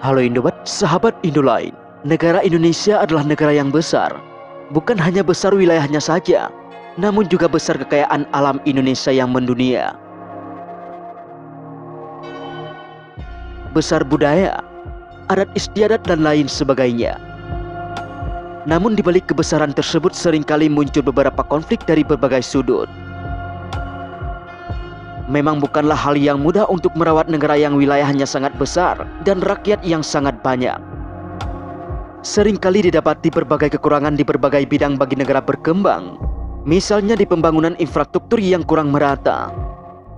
Halo Indobat, sahabat Indolain. Negara Indonesia adalah negara yang besar. Bukan hanya besar wilayahnya saja, namun juga besar kekayaan alam Indonesia yang mendunia. Besar budaya, adat istiadat dan lain sebagainya. Namun di balik kebesaran tersebut seringkali muncul beberapa konflik dari berbagai sudut. Memang bukanlah hal yang mudah untuk merawat negara yang wilayahnya sangat besar dan rakyat yang sangat banyak. Seringkali didapati berbagai kekurangan di berbagai bidang bagi negara berkembang. Misalnya di pembangunan infrastruktur yang kurang merata,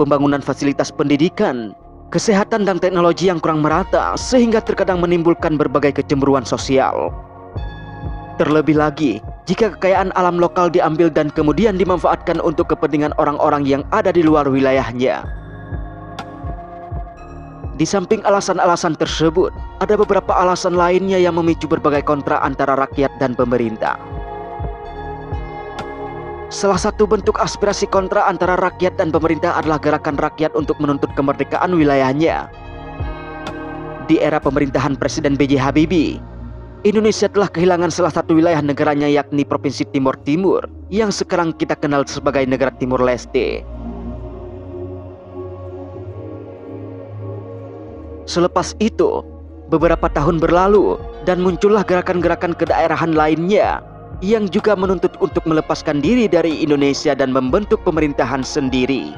pembangunan fasilitas pendidikan, kesehatan dan teknologi yang kurang merata, sehingga terkadang menimbulkan berbagai kecemburuan sosial. Terlebih lagi, jika kekayaan alam lokal diambil dan kemudian dimanfaatkan untuk kepentingan orang-orang yang ada di luar wilayahnya. Di samping alasan-alasan tersebut, ada beberapa alasan lainnya yang memicu berbagai kontra antara rakyat dan pemerintah. Salah satu bentuk aspirasi kontra antara rakyat dan pemerintah adalah gerakan rakyat untuk menuntut kemerdekaan wilayahnya. Di era pemerintahan Presiden B.J. Habibie, Indonesia telah kehilangan salah satu wilayah negaranya, yakni Provinsi Timur Timur, yang sekarang kita kenal sebagai negara Timur Leste. Selepas itu, beberapa tahun berlalu dan muncullah gerakan-gerakan kedaerahan lainnya yang juga menuntut untuk melepaskan diri dari Indonesia dan membentuk pemerintahan sendiri.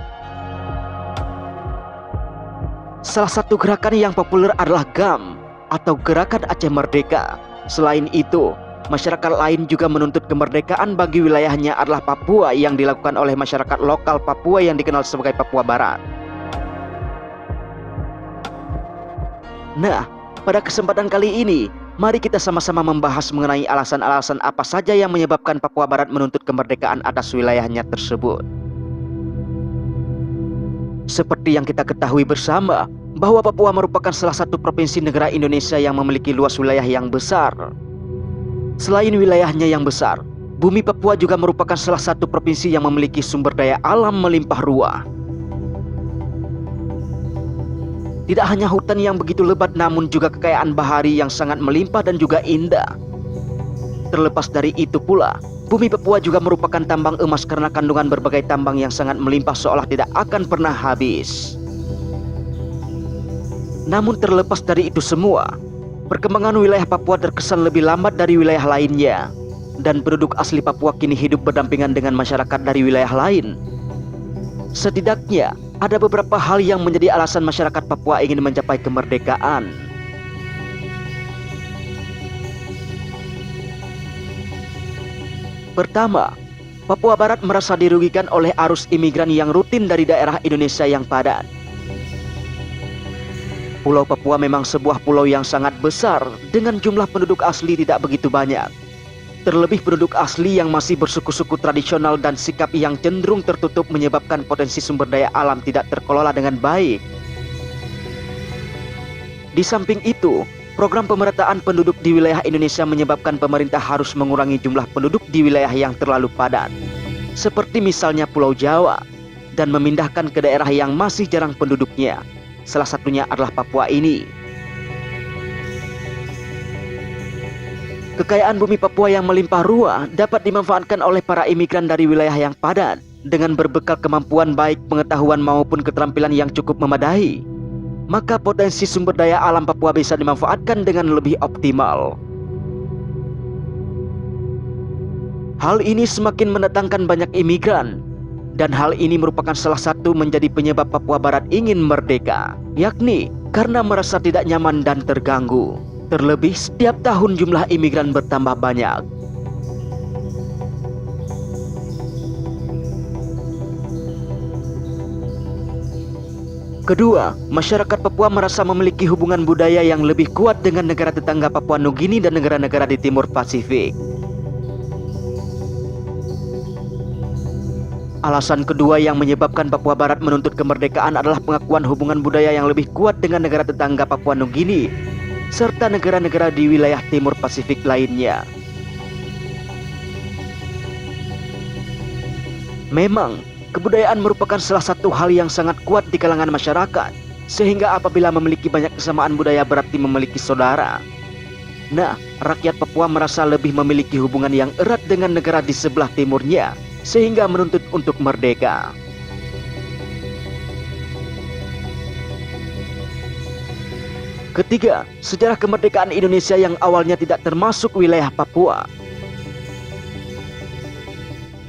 Salah satu gerakan yang populer adalah GAM atau Gerakan Aceh Merdeka. Selain itu, masyarakat lain juga menuntut kemerdekaan bagi wilayahnya adalah Papua yang dilakukan oleh masyarakat lokal Papua yang dikenal sebagai Papua Barat. Nah, pada kesempatan kali ini, mari kita sama-sama membahas mengenai alasan-alasan apa saja yang menyebabkan Papua Barat menuntut kemerdekaan atas wilayahnya tersebut. Seperti yang kita ketahui bersama, bahwa Papua merupakan salah satu provinsi negara Indonesia yang memiliki luas wilayah yang besar. Selain wilayahnya yang besar, bumi Papua juga merupakan salah satu provinsi yang memiliki sumber daya alam melimpah ruah. Tidak hanya hutan yang begitu lebat, namun juga kekayaan bahari yang sangat melimpah dan juga indah. Terlepas dari itu pula, bumi Papua juga merupakan tambang emas karena kandungan berbagai tambang yang sangat melimpah seolah tidak akan pernah habis. Namun terlepas dari itu semua, perkembangan wilayah Papua terkesan lebih lambat dari wilayah lainnya, dan penduduk asli Papua kini hidup berdampingan dengan masyarakat dari wilayah lain. Setidaknya, ada beberapa hal yang menjadi alasan masyarakat Papua ingin mencapai kemerdekaan. Pertama, Papua Barat merasa dirugikan oleh arus imigran yang rutin dari daerah Indonesia yang padat. Pulau Papua memang sebuah pulau yang sangat besar dengan jumlah penduduk asli tidak begitu banyak. Terlebih penduduk asli yang masih bersuku-suku tradisional dan sikap yang cenderung tertutup menyebabkan potensi sumber daya alam tidak terkelola dengan baik. Di samping itu, program pemerataan penduduk di wilayah Indonesia menyebabkan pemerintah harus mengurangi jumlah penduduk di wilayah yang terlalu padat, seperti misalnya Pulau Jawa, dan memindahkan ke daerah yang masih jarang penduduknya. Salah satunya adalah Papua ini. Kekayaan bumi Papua yang melimpah ruah dapat dimanfaatkan oleh para imigran dari wilayah yang padat dengan berbekal kemampuan baik pengetahuan maupun keterampilan yang cukup memadai. Maka potensi sumber daya alam Papua bisa dimanfaatkan dengan lebih optimal. Hal ini semakin mendatangkan banyak imigran. Dan hal ini merupakan salah satu menjadi penyebab Papua Barat ingin merdeka, yakni karena merasa tidak nyaman dan terganggu. Terlebih setiap tahun jumlah imigran bertambah banyak. Kedua, masyarakat Papua merasa memiliki hubungan budaya yang lebih kuat dengan negara tetangga Papua Nugini dan negara-negara di Timur Pasifik. Alasan kedua yang menyebabkan Papua Barat menuntut kemerdekaan adalah pengakuan hubungan budaya yang lebih kuat dengan negara tetangga Papua Nugini, serta negara-negara di wilayah Timur Pasifik lainnya. Memang, kebudayaan merupakan salah satu hal yang sangat kuat di kalangan masyarakat, sehingga apabila memiliki banyak kesamaan budaya berarti memiliki saudara. Nah, rakyat Papua merasa lebih memiliki hubungan yang erat dengan negara di sebelah timurnya, sehingga menuntut untuk merdeka. Ketiga, sejarah kemerdekaan Indonesia yang awalnya tidak termasuk wilayah Papua.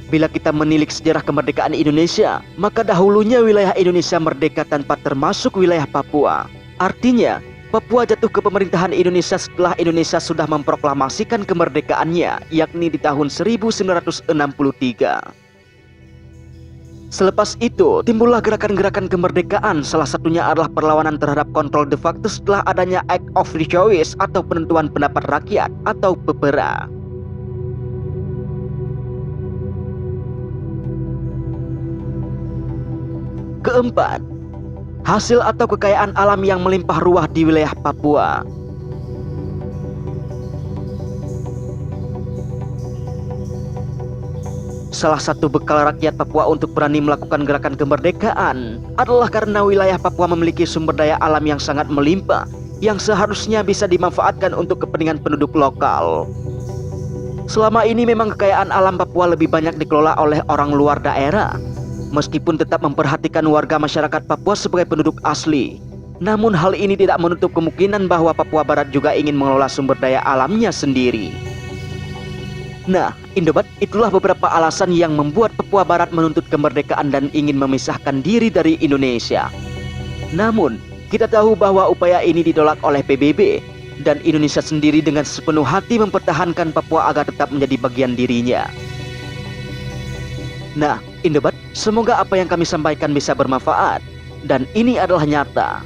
Bila kita menilik sejarah kemerdekaan Indonesia, maka dahulunya wilayah Indonesia merdeka tanpa termasuk wilayah Papua. Artinya, Papua jatuh ke pemerintahan Indonesia setelah Indonesia sudah memproklamasikan kemerdekaannya, yakni di tahun 1963. Selepas itu, timbullah gerakan-gerakan kemerdekaan, salah satunya adalah perlawanan terhadap kontrol de facto setelah adanya Act of Free Choice atau penentuan pendapat rakyat atau PEPERA. Keempat, hasil atau kekayaan alam yang melimpah ruah di wilayah Papua. Salah satu bekal rakyat Papua untuk berani melakukan gerakan kemerdekaan adalah karena wilayah Papua memiliki sumber daya alam yang sangat melimpah, yang seharusnya bisa dimanfaatkan untuk kepentingan penduduk lokal. Selama ini memang kekayaan alam Papua lebih banyak dikelola oleh orang luar daerah, meskipun tetap memperhatikan warga masyarakat Papua sebagai penduduk asli. Namun hal ini tidak menutup kemungkinan bahwa Papua Barat juga ingin mengelola sumber daya alamnya sendiri. Nah, Indobat, itulah beberapa alasan yang membuat Papua Barat menuntut kemerdekaan dan ingin memisahkan diri dari Indonesia. Namun, kita tahu bahwa upaya ini ditolak oleh PBB, dan Indonesia sendiri dengan sepenuh hati mempertahankan Papua agar tetap menjadi bagian dirinya. Nah, Indobat, semoga apa yang kami sampaikan bisa bermanfaat, dan ini adalah nyata.